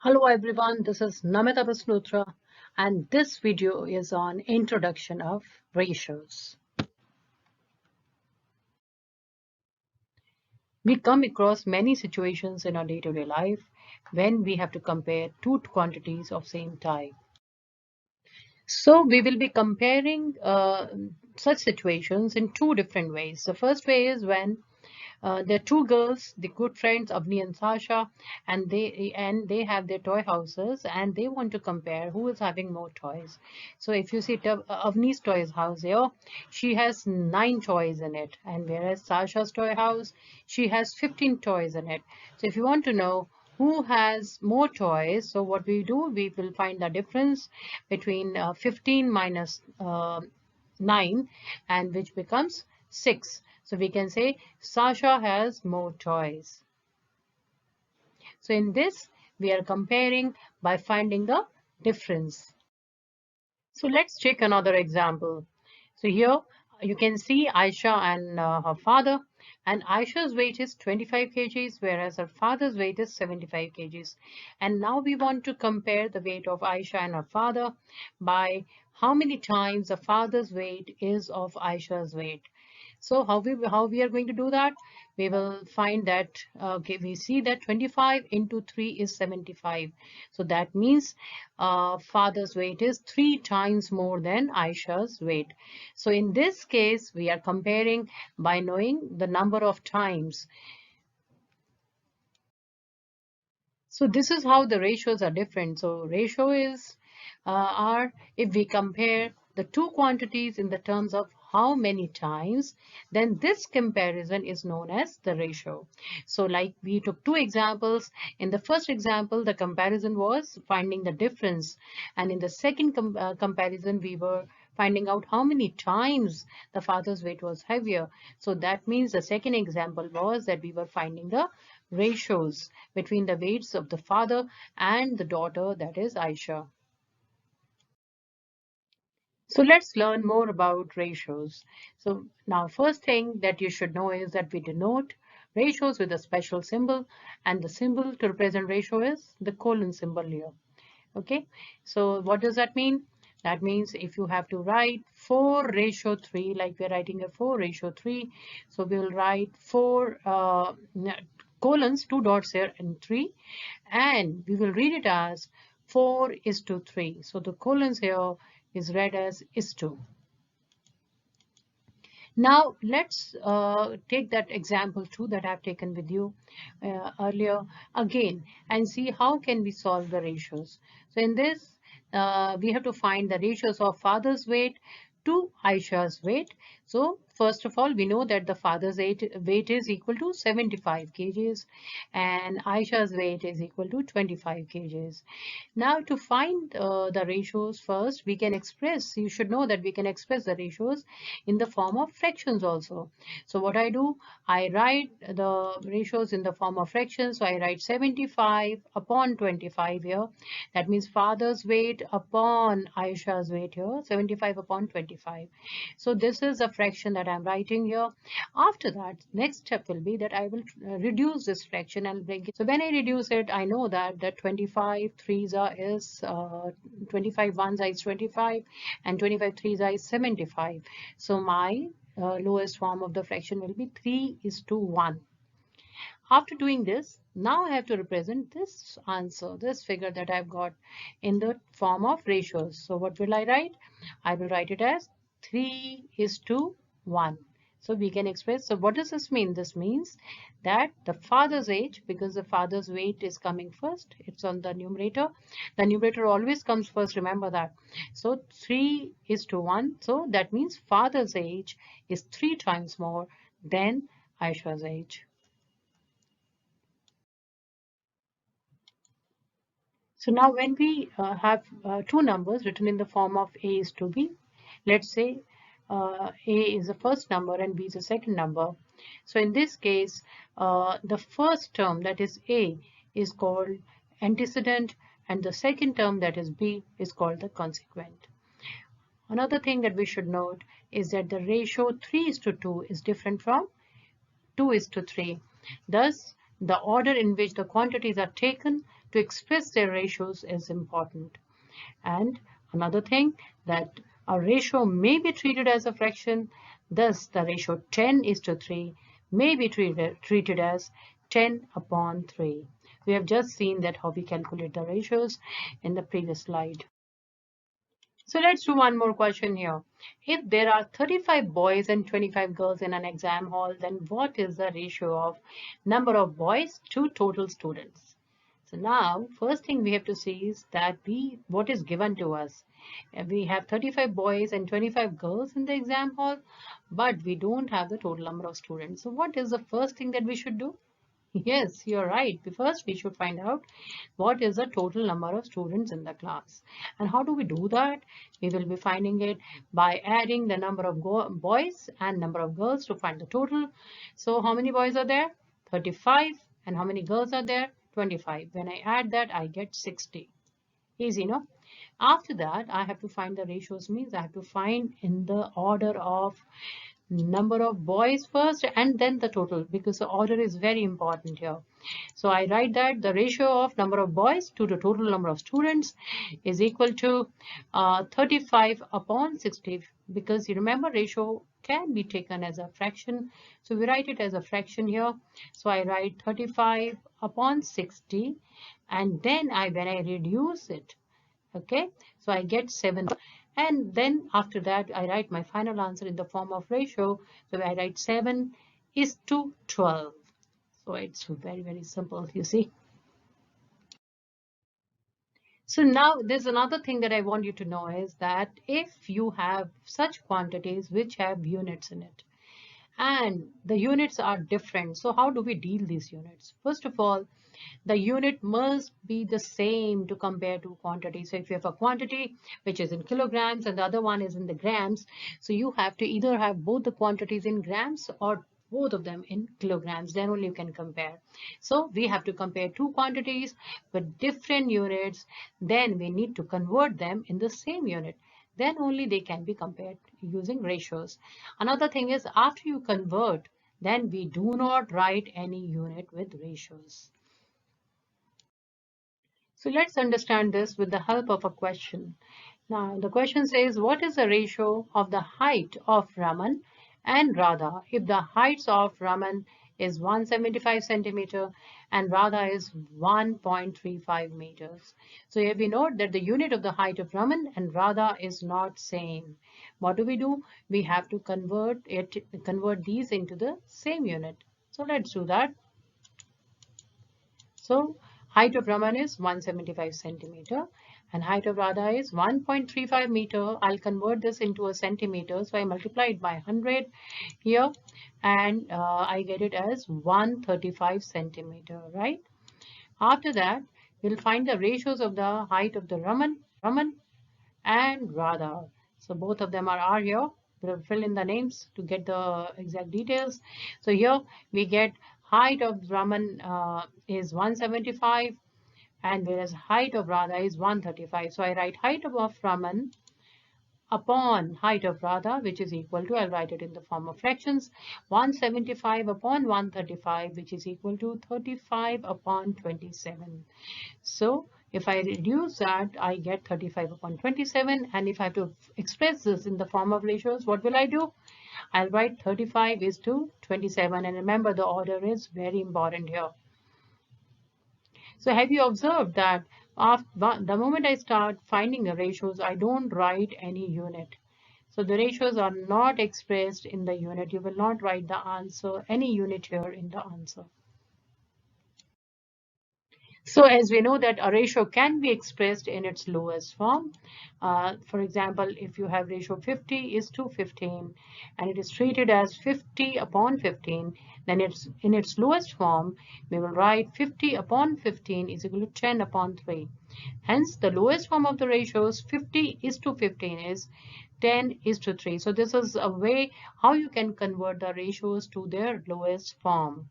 Hello everyone, this is Namita Basnotra and this video is on introduction of ratios. We come across many situations in our day-to-day life when we have to compare two quantities of same type. So we will be comparing such situations in two different ways. The first way is when there are two girls, the good friends Avni and Sasha, and they have their toy houses, and they want to compare who is having more toys. So if you see Avni's toys house here, she has 9 toys in it, and whereas Sasha's toy house, she has 15 toys in it. So if you want to know who has more toys, so what we do, we will find the difference between 15 minus 9, and which becomes 6. So we can say Sasha has more toys. So in this, we are comparing by finding the difference. So let's take another example. So here you can see Aisha and her father, and Aisha's weight is 25 kgs, whereas her father's weight is 75 kgs. And now we want to compare the weight of Aisha and her father by how many times the father's weight is of Aisha's weight. So how we are going to do that? We will find that we see that 25 into 3 is 75. So that means father's weight is 3 times more than Aisha's weight. So in this case, we are comparing by knowing the number of times. So this is how the ratios are different. So ratio is are if we compare the two quantities in the terms of how many times, then this comparison is known as the ratio. So like we took two examples. In the first example, the comparison was finding the difference. And in the second comparison, we were finding out how many times the father's weight was heavier. So that means the second example was that we were finding the ratios between the weights of the father and the daughter, that is Aisha. So let's learn more about ratios. So now first thing that you should know is that we denote ratios with a special symbol, and the symbol to represent ratio is the colon symbol here. Okay, so what does that mean? That means if you have to write 4:3, like we're writing a 4:3, so we will write 4 colons, 2 dots here and 3, and we will read it as 4:3. So the colons here is read as is to. Now let's take that example 2 that I've taken with you earlier again and see how can we solve the ratios. So in this, we have to find the ratios of father's weight to Aisha's weight. So first of all, we know that the father's weight is equal to 75 kgs and Aisha's weight is equal to 25 kgs. Now to find the ratios first, we can express, you should know that we can express the ratios in the form of fractions also. So what I do, I write the ratios in the form of fractions. So I write 75 upon 25 here. That means father's weight upon Aisha's weight here, 75 upon 25. So this is a fraction that I'm writing here. After that, next step will be that I will reduce this fraction and bring it. So when I reduce it, I know that the 25 threes is 25 ones is 25 and 25 threes is 75. So my lowest form of the fraction will be 3:1. After doing this, now I have to represent this answer, this figure that I've got in the form of ratios. So what will I write? I will write it as 3:1. So we can express, so what does this mean? This means that the father's age, because the father's weight is coming first, it's on the numerator. The numerator always comes first, remember that. So 3:1. So that means father's age is 3 times more than Aisha's age. So now when we have two numbers written in the form of A is to B, let's say A is the first number and B is the second number. So in this case, the first term, that is A, is called antecedent, and the second term, that is B, is called the consequent. Another thing that we should note is that the ratio 3:2 is different from 2:3. Thus, the order in which the quantities are taken to express their ratios is important. And another thing, that a ratio may be treated as a fraction. Thus, the ratio 10:3 may be treated as 10/3. We have just seen that how we calculate the ratios in the previous slide. So let's do one more question here. If there are 35 boys and 25 girls in an exam hall, then what is the ratio of number of boys to total students? So now, first thing we have to see is that what is given to us. We have 35 boys and 25 girls in the exam hall, but we don't have the total number of students. So what is the first thing that we should do? Yes, you're right. First, we should find out what is the total number of students in the class. And how do we do that? We will be finding it by adding the number of boys and number of girls to find the total. So how many boys are there? 35. And how many girls are there? 25. When I add that, I get 60. Easy, no? After that, I have to find the ratios, means I have to find in the order of number of boys first and then the total, because the order is very important here. So I write that the ratio of number of boys to the total number of students is equal to 35/60, because you remember ratio can be taken as a fraction. So we write it as a fraction here. So I write 35/60, and then when I reduce it, okay, so I get 7. And then after that, I write my final answer in the form of ratio. So I write 7:12. So it's very, very simple, you see. So now there's another thing that I want you to know is that if you have such quantities which have units in it, and the units are different, so how do we deal these units? First of all, the unit must be the same to compare two quantities. So if you have a quantity which is in kilograms and the other one is in the grams, so you have to either have both the quantities in grams or both of them in kilograms, then only you can compare. So we have to compare two quantities with different units, then we need to convert them in the same unit. Then only they can be compared using ratios. Another thing is, after you convert, then we do not write any unit with ratios. So let's understand this with the help of a question. Now the question says, what is the ratio of the height of Raman and Radha if the heights of Raman is 175 centimeter and Radha is 1.35 meters. So here we note that the unit of the height of Raman and Radha is not same. What do? We have to convert these into the same unit. So let's do that. So height of Raman is 175 centimeter and height of Radha is 1.35 meter. I'll convert this into a centimeter. So I multiply it by 100 here and I get it as 135 centimeter, right? After that, we'll find the ratios of the height of the Raman and Radha. So both of them are here. We'll fill in the names to get the exact details. So here we get height of Raman is 175 and whereas height of Radha is 135. So I write height of Raman upon height of Radha, which is equal to, I'll write it in the form of fractions, 175 upon 135, which is equal to 35/27. So if I reduce that, I get 35/27. And if I have to express this in the form of ratios, what will I do? I'll write 35:27. And remember, the order is very important here. So have you observed that the moment I start finding the ratios, I don't write any unit. So the ratios are not expressed in the unit. You will not write the answer, any unit here in the answer. So as we know that a ratio can be expressed in its lowest form. For example, if you have ratio 50:15 and it is treated as 50/15, then it's in its lowest form, we will write 50/15 is equal to 10/3. Hence, the lowest form of the ratios 50:15 is 10:3. So this is a way how you can convert the ratios to their lowest form.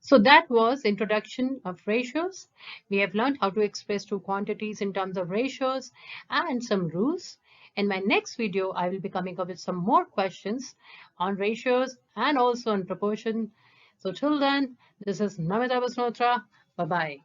So that was introduction of ratios. We have learned how to express two quantities in terms of ratios and some rules. In my next video, I will be coming up with some more questions on ratios and also on proportion. So till then, this is Namita Basnotra. Bye-bye.